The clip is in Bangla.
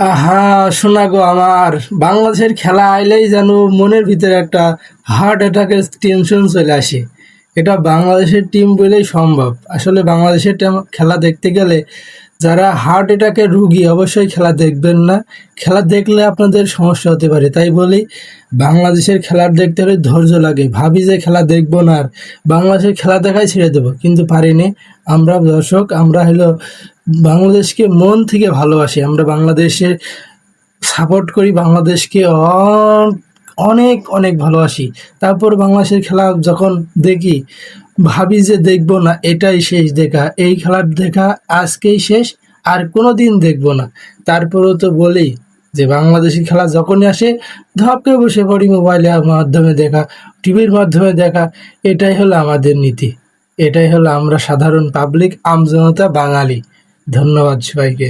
আহা! শোনা গো আমার, বাংলাদেশের খেলা আইলেই যেন মনের ভিতরে একটা হার্ট অ্যাটাকের টেনশন চলে আসে। এটা বাংলাদেশের টিম বলেই সম্ভব। আসলে বাংলাদেশের খেলা দেখতে গেলে যারা হার্ট অ্যাটাকের রুগী অবশ্যই খেলা দেখবেন না। খেলা দেখলে আপনাদের সমস্যা হতে পারে। তাই বলি বাংলাদেশের খেলা দেখতে হলে ধৈর্য লাগে। ভাবি যে খেলা দেখবো না আর বাংলাদেশের খেলা দেখাই ছেড়ে দেবো, কিন্তু পারিনি। আমরা দর্শক, আমরা হলো বাংলাদেশকে মন থেকে ভালোবাসি। আমরা বাংলাদেশের সাপোর্ট করি, বাংলাদেশকে অনেক অনেক ভালোবাসি। তারপর বাংলাদেশের খেলা যখন দেখি ভাবি যে দেখবো না, এটাই শেষ দেখা, এই খেলার দেখা আজকেই শেষ, আর কোনো দিন দেখবো না। তারপরেও তো বলি যে বাংলাদেশি খেলা যখনই আসে ধপকে বসে পড়ি মোবাইলের মাধ্যমে দেখা, টিভির মাধ্যমে দেখা। এটাই হলো আমাদের নীতি, এটাই হলো আমরা সাধারণ পাবলিক আমজনতা বাঙালি। ধন্যবাদ সবাইকে।